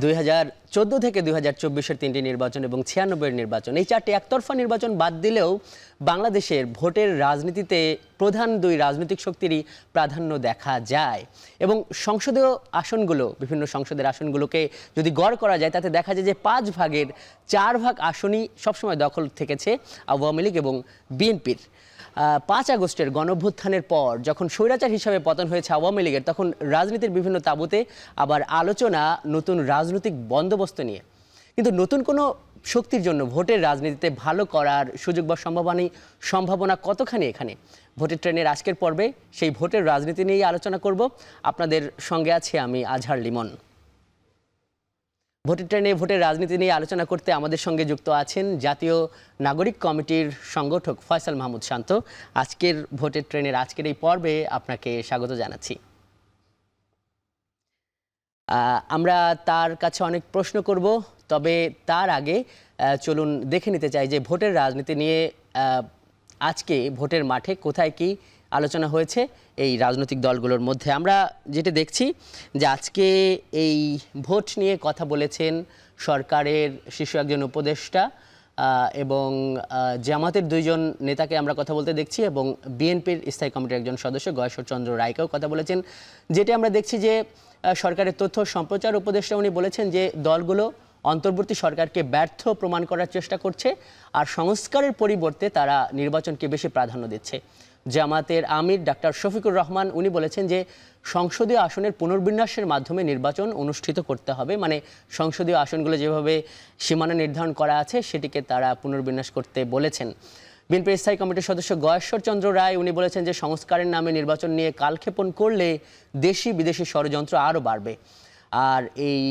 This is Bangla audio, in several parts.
2014 থেকে 2024-এর 3টি নির্বাচন এবং 96-এর নির্বাচন, এই 4টি একতরফা নির্বাচন বাদ দিলেও বাংলাদেশের ভোটের রাজনীতিতে প্রধান দুই রাজনৈতিক শক্তিরই প্রাধান্য দেখা যায়। এবং সংসদীয় আসনগুলো, বিভিন্ন সংসদের আসনগুলোকে যদি গড় করা যায়, তাতে দেখা যায় যে 5 ভাগের 4 ভাগ আসনই সবসময় দখল থেকেছে আওয়ামী লীগ এবং বিএনপির। 5 আগস্টের গণঅভ্যুত্থানের পর যখন স্বৈরাচার হিসাবে পতন হয়েছে আওয়ামী লীগের, তখন রাজনীতির বিভিন্ন তাঁবুতে আবার আলোচনা নতুন রাজনৈতিক বন্দোবস্ত নিয়ে। কিন্তু নতুন কোনো শক্তির জন্য ভোটের রাজনীতিতে ভালো করার সুযোগ বা সম্ভাবনা কতখানি এখানে? ভোটের ট্রেনের আজকের পর্বে সেই ভোটের রাজনীতি নিয়েই আলোচনা করব। আপনাদের সঙ্গে আছি আমি আজহার লিমন। ভোটের ট্রেনে ভোটের রাজনীতি নিয়ে আলোচনা করতে আমাদের সঙ্গে যুক্ত আছেন জাতীয় নাগরিক কমিটির সংগঠক ফয়সাল মাহমুদ শান্ত। আজকের ভোটের ট্রেনের আজকের এই পর্বে আপনাকে স্বাগত জানাচ্ছি। আমরা তার কাছে অনেক প্রশ্ন করব, তবে তার আগে চলুন দেখে নিতে চাই যে ভোটের রাজনীতি নিয়ে আজকে ভোটের মাঠে কোথায় কি আলোচনা হয়েছে এই রাজনৈতিক দলগুলোর মধ্যে। আমরা যেটা দেখছি যে আজকে এই ভোট নিয়ে কথা বলেছেন সরকারের শীর্ষ একজন উপদেষ্টা এবং জামাতের 2 জন নেতাকে আমরা কথা বলতে দেখছি, এবং বিএনপির স্থায়ী কমিটির একজন সদস্য গয়েশ্বর চন্দ্র রায়কেও কথা বলেছেন। যেটা আমরা দেখছি যে সরকারের তথ্য সম্প্রচার উপদেষ্টা উনি বলেছেন যে দলগুলো অন্তর্বর্তী সরকারকে ব্যর্থ প্রমাণ করার চেষ্টা করছে আর সংস্কারের পরিবর্তে তারা নির্বাচনকে বেশি প্রাধান্য দিচ্ছে। জামাতের আমির ডাক্তার শফিকুর রহমান উনি বলেছেন যে সংসদীয় আসনের পুনর্বিন্যাসের মাধ্যমে নির্বাচন অনুষ্ঠিত করতে হবে, মানে সংসদীয় আসনগুলো যেভাবে সীমানা নির্ধারণ করা আছে সেটিকে তারা পুনর্বিন্যাস করতে বলেছেন। বিএনপির স্থায়ী কমিটির সদস্য গয়েশ্বর চন্দ্র রায় উনি বলেছেন যে সংস্কারের নামে নির্বাচন নিয়ে কালক্ষেপণ করলে দেশি বিদেশি ষড়যন্ত্র আরও বাড়বে। আর এই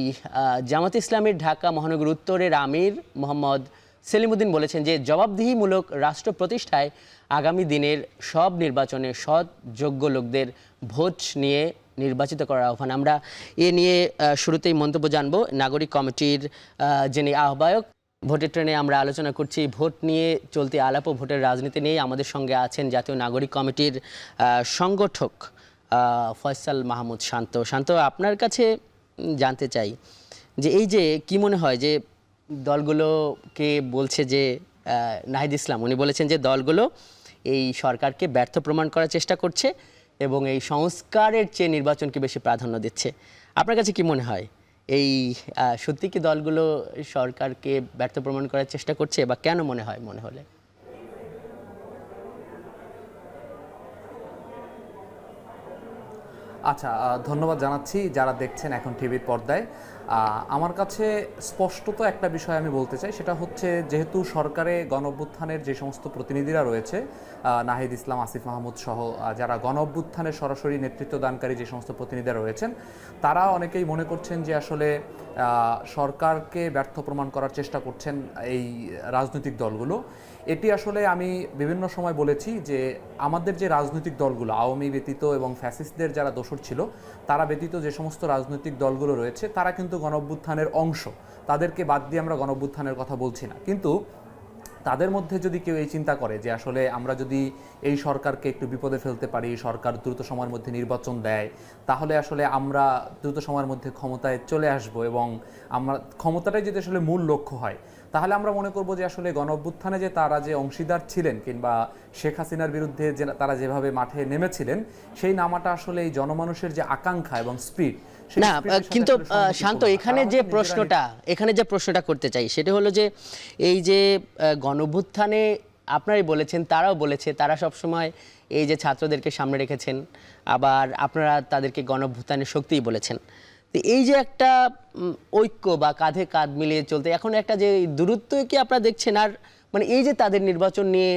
জামাত ইসলামের ঢাকা মহানগর উত্তরের আমির মোহাম্মদ সেলিমউদ্দিন বলেছেন যে জবাবদিহিমূলক রাষ্ট্র প্রতিষ্ঠায় আগামী দিনের সব নির্বাচনে সৎ যোগ্য লোকদের ভোট নিয়ে নির্বাচিত করার আহ্বান। আমরা এ নিয়ে শুরুতেই মন্তব্য জানবো নাগরিক কমিটির যিনি আহ্বায়ক। ভোটের ট্রেনে আমরা আলোচনা করছি ভোট নিয়ে চলতি আলাপ ও ভোটের রাজনীতি নিয়ে। আমাদের সঙ্গে আছেন জাতীয় নাগরিক কমিটির সংগঠক ফয়সাল মাহমুদ শান্ত। শান্ত, আপনার কাছে জানতে চাই যে এই যে কি মনে হয় যে দলগুলোকে বলছে যে নাহিদ ইসলাম উনি বলেছেন যে দলগুলো এই সরকারকে ব্যর্থ প্রমাণ করার চেষ্টা করছে এবং এই সংস্কারের চেয়ে নির্বাচনকে বেশি প্রাধান্য দিচ্ছে। আপনার কাছে কি মনে হয় এই সত্যি কি দলগুলো সরকারকে ব্যর্থ প্রমাণ করার চেষ্টা করছে, বা কেন মনে হয় মনে হলে? আচ্ছা, ধন্যবাদ জানাচ্ছি যারা দেখছেন এখন টিভির পর্দায়। আমার কাছে স্পষ্টত একটা বিষয় আমি বলতে চাই, সেটা হচ্ছে যেহেতু সরকারে গণঅভ্যুত্থানের যে সমস্ত প্রতিনিধিরা রয়েছে, নাহিদ ইসলাম, আসিফ মাহমুদ সহ যারা গণঅভ্যুত্থানের সরাসরি নেতৃত্ব দানকারী যে সমস্ত প্রতিনিধিরা রয়েছেন, তারা অনেকেই মনে করছেন যে আসলে সরকারকে ব্যর্থ প্রমাণ করার চেষ্টা করছেন এই রাজনৈতিক দলগুলো। এটি আসলে আমি বিভিন্ন সময় বলেছি যে আমাদের যে রাজনৈতিক দলগুলো, আওয়ামী ব্যতীত এবং ফ্যাসিস্টদের যারা দোসর ছিল তারা ব্যতীত যে সমস্ত রাজনৈতিক দলগুলো রয়েছে, তারা কিন্তু গণঅভ্যুত্থানের অংশ। তাদেরকে বাদ দিয়ে আমরা গণঅভ্যুত্থানের কথা বলছি না। কিন্তু তাদের মধ্যে যদি কেউ এই চিন্তা করে যে আসলে আমরা যদি এই সরকারকে একটু বিপদে ফেলতে পারি, সরকার দ্রুত সময়ের মধ্যে নির্বাচন দেয়, তাহলে আসলে আমরা দ্রুত সময়ের মধ্যে ক্ষমতায় চলে আসব এবং আমরা ক্ষমতাটাই যদি আসলে মূল লক্ষ্য হয়, তাহলে আমরা মনে করব যে আসলে গণঅভ্যুত্থানে যে তারা যে অংশীদার ছিলেন কিংবা শেখ হাসিনার বিরুদ্ধে যে তারা যেভাবে মাঠে নেমেছিলেন, সেই নামাটা আসলে এই জনমানুষের যে আকাঙ্ক্ষা এবং স্পিড। না, কিন্তু শান্ত, এখানে যে প্রশ্নটা করতে চাই সেটা হলো যে এই যে গণঅভ্যুত্থানে আপনারাই বলেছেন, তারাও বলেছে, তারা সবসময় এই যে ছাত্রদেরকে সামনে রেখেছেন, আবার আপনারা তাদেরকে গণঅভ্যুত্থানের শক্তিই বলেছেন। তো এই যে একটা ঐক্য বা কাঁধে কাঁধ মিলিয়ে চলতে, এখন একটা যে দূরত্ব কি আপনারা দেখছেন? আর মানে এই যে তাদের নির্বাচন নিয়ে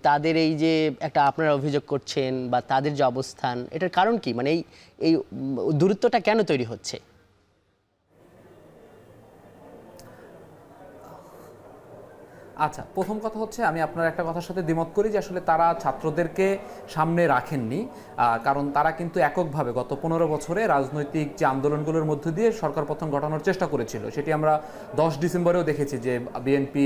তাদের এই যে একটা আপনারা অভিযোগ করছেন বা তাদের যে অবস্থান, এটার কারণ কি? মানে এই দূরত্বটা কেন তৈরি হচ্ছে? আচ্ছা, প্রথম কথা হচ্ছে আমি আপনার একটা কথার সাথে দ্বিমত করি যে আসলে তারা ছাত্রদেরকে সামনে রাখেননি, কারণ তারা কিন্তু এককভাবে গত 15 বছরে রাজনৈতিক যে আন্দোলনগুলোর মধ্য দিয়ে সরকার পতন ঘটানোর চেষ্টা করেছিল। সেটি আমরা 10 ডিসেম্বরেও দেখেছি যে বিএনপি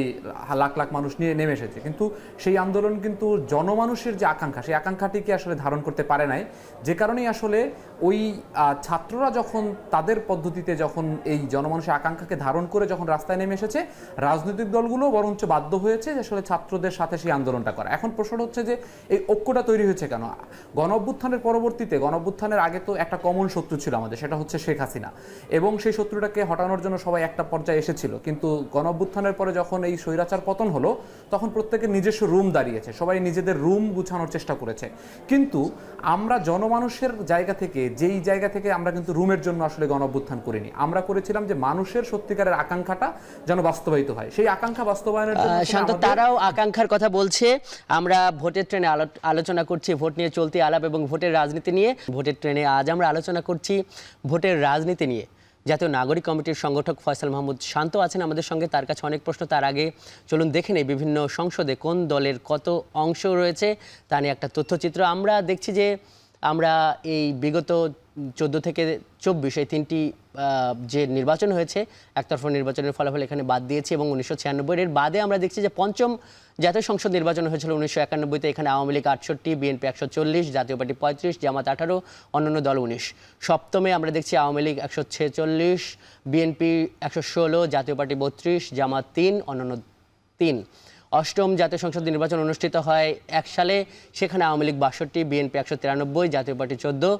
লাখ লাখ মানুষ নিয়ে নেমে এসেছে, কিন্তু সেই আন্দোলন কিন্তু জনমানুষের যে আকাঙ্ক্ষা, সেই আকাঙ্ক্ষাটিকে আসলে ধারণ করতে পারে নাই। যে কারণেই আসলে ওই ছাত্ররা যখন তাদের পদ্ধতিতে যখন এই জনমানুষের আকাঙ্ক্ষাকে ধারণ করে যখন রাস্তায় নেমে এসেছে, রাজনৈতিক দলগুলো বরঞ্চ বাধ্য হয়েছে যে আসলে ছাত্রদের সাথে সেই আন্দোলনটা করা। এখন প্রশ্ন হচ্ছে যে এই ঐক্যটা তৈরি হয়েছে কেন? গণ অভ্যুত্থানের পরবর্তীতে, গণ অভ্যুত্থানের আগে তো একটা কমন শত্রু ছিল আমাদের, সেটা হচ্ছে শেখ হাসিনা, এবং সেই শত্রুটাকে হটানোর জন্য সবাই একটা পর্যায়ে এসেছিল। কিন্তু গণ অভ্যুত্থানের পরে যখন এই স্বৈরাচার পতন হলো, তখন প্রত্যেকের নিজস্ব রুম দাঁড়িয়েছে, সবাই নিজেদের রুম গুছানোর চেষ্টা করেছে। কিন্তু আমরা জনমানুষের জায়গা থেকে, যেই জায়গা থেকে আমরা কিন্তু রুমের জন্য আসলে গণ অভ্যুত্থান করিনি, আমরা করেছিলাম যে মানুষের সত্যিকারের আকাঙ্ক্ষাটা যেন বাস্তবায়িত হয়। সেই আকাঙ্ক্ষা বাস্তবায়নের জন্য শান্ত, তারাও আকাঙ্ক্ষার কথা বলছে। আমরা ভোটের ট্রেনে আলোচনা করছি ভোট নিয়ে চলতি আলাপ এবং ভোটের রাজনীতি নিয়ে। ভোটের ট্রেনে আজ আমরা আলোচনা করছি ভোটের রাজনীতি নিয়ে। জাতীয় নাগরিক কমিটির সংগঠক ফয়সাল মাহমুদ শান্ত আছেন আমাদের সঙ্গে, তার কাছে অনেক প্রশ্ন। তার আগে চলুন দেখে নেই বিভিন্ন সংসদে কোন দলের কত অংশ রয়েছে তা নিয়ে একটা তথ্যচিত্র। আমরা দেখছি যে আমরা এই বিগত 14 থেকে 24 এই তিনটি যে নির্বাচন হয়েছে, একতরফা নির্বাচনের ফলাফল এখানে বাদ দিয়েছি, এবং 1996 এর বাদে আমরা দেখছি যে পঞ্চম জাতীয় সংসদ নির্বাচন হয়েছিল 1991-তে। এখানে আওয়ামী লীগ 68, বিএনপি 140, জাতীয় পার্টি 35, জামাত 18, অন্যান্য দল 19। সপ্তমে আমরা দেখছি আওয়ামী লীগ 146, বিএনপি 116, জাতীয় পার্টি 32, জামাত 3, অন্যান্য 3। অষ্টম জাতীয় সংসদ নির্বাচন অনুষ্ঠিত হয় 1 সালে, সেখানে আওয়ামী লীগ 62, বিএনপি 193, জাতীয় পার্টি 14,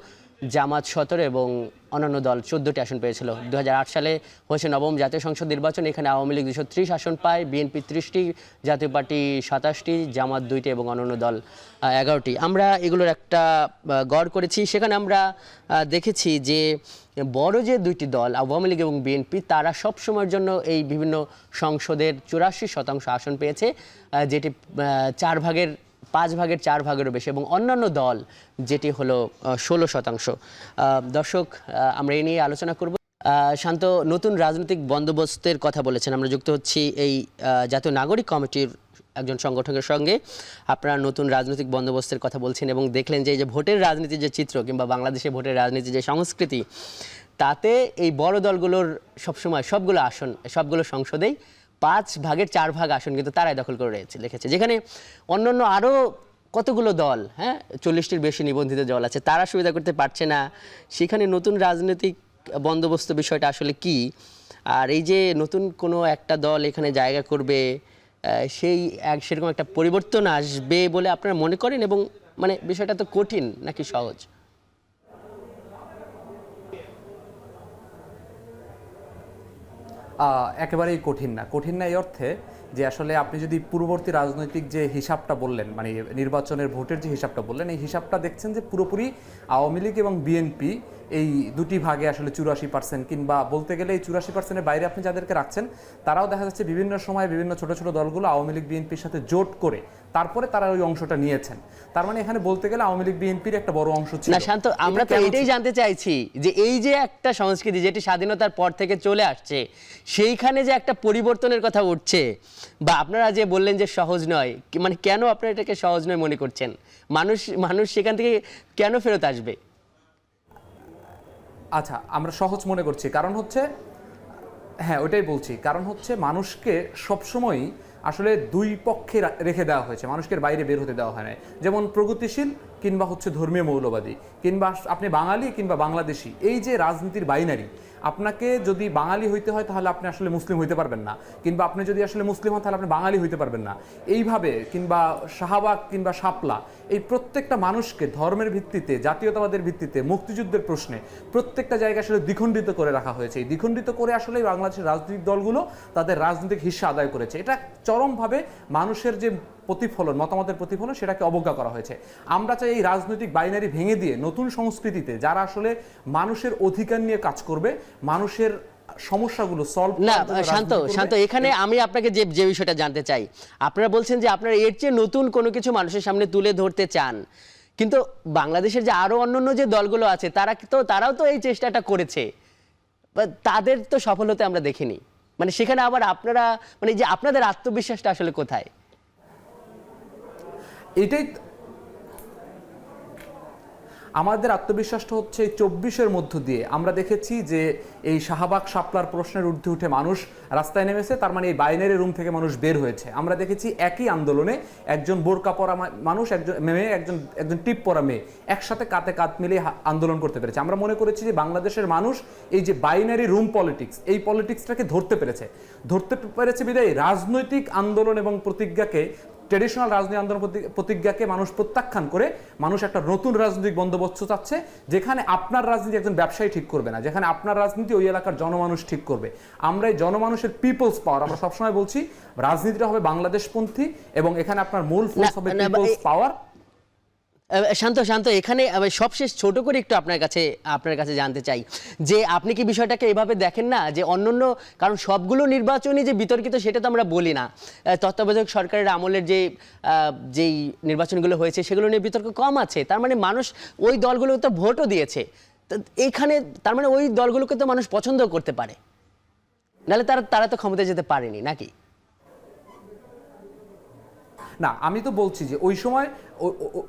জামাত 17 এবং অন্যান্য দল 14টি আসন পেয়েছিল। 2008 সালে হয়েছে নবম জাতীয় সংসদ নির্বাচন, এখানে আওয়ামী লীগ 230 আসন পায়, বিএনপি 30টি, জাতীয় পার্টি 27টি, জামাত 2টি এবং অন্যান্য দল 11টি। আমরা এগুলোর একটা গড় করেছি। সেখানে আমরা দেখেছি যে বড় যে দুইটি দল আওয়ামী লীগ এবং বিএনপি, তারা সব সময়ের জন্য এই বিভিন্ন সংসদের 84% আসন পেয়েছে, যেটি 5 ভাগের 4 ভাগেরও বেশি, এবং অন্যান্য দল যেটি হলো 16%। দর্শক, আমরা এই নিয়ে আলোচনা করব। শান্ত, নতুন রাজনৈতিক বন্দোবস্তের কথা বলেছেন। আমরা যুক্ত হচ্ছি এই জাতীয় নাগরিক কমিটির একজন সংগঠকের সঙ্গে। আপনারা নতুন রাজনৈতিক বন্দোবস্তের কথা বলছেন এবং দেখলেন যে এই যে ভোটের রাজনীতির যে চিত্র, কিংবা বাংলাদেশে ভোটের রাজনীতির যে সংস্কৃতি, তাতে এই বড় দলগুলোর সবসময় সবগুলো আসন, সবগুলো সংসদেই 5 ভাগের 4 ভাগ আসন কিন্তু তারাই দখল করে রেখেছে। যেখানে অন্যান্য আরও কতগুলো দল, 40টির বেশি নিবন্ধিত দল আছে, তারা সুবিধা করতে পারছে না। সেখানে নতুন রাজনৈতিক বন্দোবস্ত বিষয়টা আসলে কি? আর এই যে নতুন কোনো একটা দল এখানে জায়গা করবে, সেরকম একটা পরিবর্তন আসবে বলে আপনারা মনে করেন? এবং মানে বিষয়টা তো কঠিন নাকি সহজ? একেবারেই কঠিন না এই অর্থে যে আসলে আপনি যদি পূর্ববর্তী রাজনৈতিক যে হিসাবটা বললেন, মানে নির্বাচনের ভোটের যে হিসাবটা বললেন, এই হিসাবটা দেখছেন যে পুরোপুরি আওয়ামী লীগ এবং বিএনপি এই দুটি ভাগে আসলে 84%, কিংবা বলতে গেলে এই 84%-এর বাইরে আপনি যাদেরকে রাখছেন, তারাও দেখা যাচ্ছে বিভিন্ন সময় বিভিন্ন ছোট ছোট দলগুলো আওয়ামী লীগ বিএনপির সাথে জোট করে তারপরে তারা ওই অংশটা নিয়েছেন। তার মানে এখানে বলতে গেলে আওয়ামী লীগ বিএনপির একটা বড় অংশ ছিল না শান্ত, আমরা তো এটাই জানতে চাইছি যে এই যে একটা সংস্কৃতি যেটি স্বাধীনতার পর থেকে চলে আসছে, সেইখানে যে একটা পরিবর্তনের কথা উঠছে, বা আপনারা যে বললেন যে সহজ নয়, মানে কেন আপনারা এটাকে সহজ নয় মনে করছেন? মানুষ সেখান থেকে কেন ফেরত আসবে? আচ্ছা, আমরা সহজ মনে করছি কারণ হচ্ছে, ওইটাই বলছি, কারণ হচ্ছে মানুষকে সবসময়ই আসলে দুই পক্ষে রেখে দেওয়া হয়েছে, মানুষকে বাইরে বের হতে দেওয়া হয় না। যেমন প্রগতিশীল কিংবা হচ্ছে ধর্মীয় মৌলবাদী, কিংবা আপনি বাঙালি কিংবা বাংলাদেশি, এই যে রাজনীতির বাইনারি, আপনাকে যদি বাঙালি হইতে হয় তাহলে আপনি আসলে মুসলিম হইতে পারবেন না, কিংবা আপনি যদি আসলে মুসলিম হন তাহলে আপনি বাঙালি হইতে পারবেন না, এইভাবে, কিংবা শাহবাগ কিংবা শাপলা, এই প্রত্যেকটা মানুষকে ধর্মের ভিত্তিতে, জাতীয়তাবাদের ভিত্তিতে, মুক্তিযুদ্ধের প্রশ্নে প্রত্যেকটা জায়গায় আসলে দ্বিখণ্ডিত করে রাখা হয়েছে। এই দ্বিখণ্ডিত করে আসলে বাংলাদেশের রাজনৈতিক দলগুলো তাদের রাজনৈতিক হিস্সা আদায় করেছে। এটা চরমভাবে মানুষের যে প্রতিফলন, মতামতের প্রতিফলন, সেটাকে অবজ্ঞা করা হয়েছে। আমরা চাই এই রাজনৈতিক বাইনারি ভেঙে দিয়ে নতুন সংস্কৃতিতে যারা আসলে মানুষের অধিকার নিয়ে কাজ করবে, মানুষের সমস্যাগুলো সলভ না শান্ত, এখানে আমি আপনাকে যে বিষয়টা জানতে চাই, আপনারা বলছেন যে আপনারা এর চেয়ে নতুন কোনো কিছু মানুষের সামনে তুলে ধরতে চান, কিন্তু বাংলাদেশের যে আরো অন্যান্য যে দলগুলো আছে তারাও তো এই চেষ্টাটা করেছে, তাদের তো সফল হতে আমরা দেখিনি। মানে সেখানে আবার আপনারা, মানে যে আপনাদের আত্মবিশ্বাসটা আসলে কোথায়? এটাই আমাদের আত্মবিশ্বাসটা হচ্ছে 24-এর মধ্য দিয়ে আমরা দেখেছি যে এই শাহবাগ শাপলার প্রশ্নের ঊর্ধ্বে উঠে মানুষ রাস্তায় নেমেছে, তার মানে এই বাইনারি রুম থেকে মানুষ বের হয়েছে। আমরা দেখেছি একই আন্দোলনে একজন বোরকা পরা মানুষ, একজন মেয়ে, একজন টিপ পরা মেয়ে একসাথে কাঁধে কাঁধ মিলিয়ে আন্দোলন করতে পেরেছে। আমরা মনে করেছি যে বাংলাদেশের মানুষ এই যে বাইনারি রুম পলিটিক্স, এই পলিটিক্সটাকে ধরতে পেরেছে বিধায় রাজনৈতিক আন্দোলন এবং প্রতিজ্ঞাকে, ট্রেডিশনাল রাজনৈতিক আন্দোলন প্রতিজ্ঞাকে মানুষ প্রত্যাখ্যান করে মানুষ একটা নতুন রাজনৈতিক বন্দোবস্ত চাচ্ছে, যেখানে আপনার রাজনীতি একজন ব্যবসায়ী ঠিক করবে না, যেখানে আপনার রাজনীতি ওই এলাকার জনমানুষ ঠিক করবে। আমরা এই জনমানুষের পিপলস পাওয়ার, আমরা সবসময় বলছি রাজনীতিটা হবে বাংলাদেশপন্থী এবং এখানে আপনার মূল ফোর্স হবে পিপলস পাওয়ার। শান্ত এখানে সবশেষ ছোট করে একটু আপনার কাছে জানতে চাই যে আপনি কি বিষয়টাকে এভাবে দেখেন না যে অন্যান্য, কারণ সবগুলো নির্বাচনই যে বিতর্কিত সেটা তো আমরা বলি না, তত্ত্বাবধায়ক সরকারের আমলের যেই নির্বাচনগুলো হয়েছে সেগুলো নিয়ে বিতর্ক কম আছে, তার মানে মানুষ ওই দলগুলোকে তো ভোটও দিয়েছে, এইখানে তার মানে ওই দলগুলোকে তো মানুষ পছন্দ করতে পারে, নাহলে তারা তো ক্ষমতায় যেতে পারেনি নাকি? না, আমি তো বলছি যে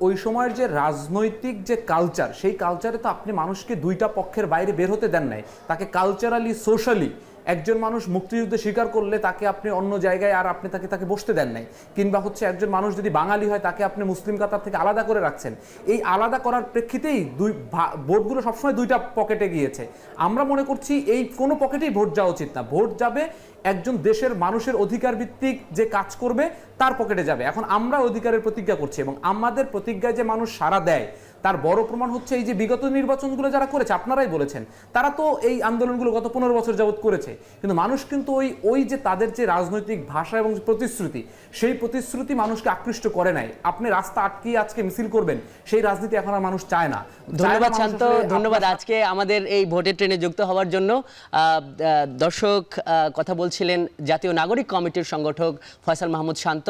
ওই সময়ের যে রাজনৈতিক যে কালচার, সেই কালচারে তো আপনি মানুষকে দুইটা পক্ষের বাইরে বের হতে দেন নাই। তাকে কালচারালি, সোশ্যালি একজন মানুষ মুক্তিযুদ্ধে স্বীকার করলে তাকে আপনি অন্য জায়গায় আর আপনি তাকে বসতে দেন নাই, কিংবা হচ্ছে একজন মানুষ যদি বাঙালি হয় তাকে আপনি মুসলিম কাতার থেকে আলাদা করে রাখছেন। এই আলাদা করার প্রেক্ষিতেই ভোটগুলো সবসময় দুইটা পকেটে গিয়েছে। আমরা মনে করছি এই কোনো পকেটেই ভোট যাওয়া উচিত না। ভোট যাবে একজন দেশের মানুষের অধিকার ভিত্তিক যে কাজ করবে তার পকেটে যাবে। এখন আমরা অধিকারের প্রতিজ্ঞা করছি এবং আমাদের প্রতিজ্ঞায় যে মানুষ সাড়া দেয় তার বড় প্রমাণ হচ্ছে এই যে বিগত নির্বাচনগুলো যারা করেছে, আপনারাই বলেছেন, তারা তো এই আন্দোলনগুলো গত 15 বছর যাবত করেছে, কিন্তু মানুষ কিন্তু ওই যে তাদের যে রাজনৈতিক ভাষা এবং প্রতিশ্রুতি, সেই প্রতিশ্রুতি মানুষকে আকৃষ্ট করে নাই। আপনি রাস্তা আটকিয়ে আজকে মিছিল করবেন, সেই রাজনীতি এখন আর মানুষ চায় না। ধন্যবাদ শান্ত, ধন্যবাদ আজকে আমাদের এই ভোটের ট্রেনে যুক্ত হওয়ার জন্য। দর্শক, কথা বলছিলেন জাতীয় নাগরিক কমিটির সংগঠক ফয়সাল মাহমুদ শান্ত।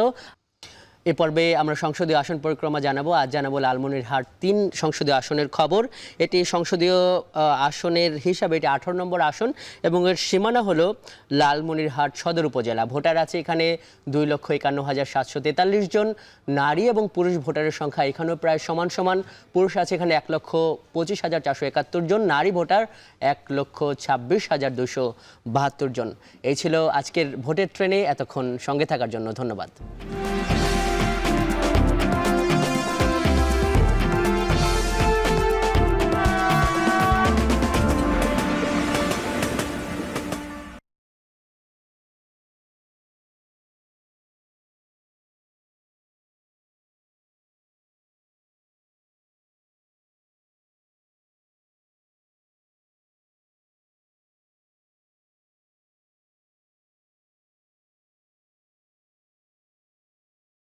এ পর্বে আমরা সংসদীয় আসন পরিক্রমা জানাবো। আজ জানাবো লালমনিরহাট 3 সংসদীয় আসনের খবর। এটি সংসদীয় আসনের হিসাবে এটি 18 নম্বর আসন এবং এর সীমানা হলো লালমনিরহাট সদর উপজেলা। ভোটার আছে এখানে 2,51,743 জন। নারী এবং পুরুষ ভোটারের সংখ্যা এখানেও প্রায় সমান। পুরুষ আছে এখানে 1,25,471 জন, নারী ভোটার 1,26,272 জন। এই ছিল আজকের ভোটের ট্রেনে। এতক্ষণ সঙ্গে থাকার জন্য ধন্যবাদ।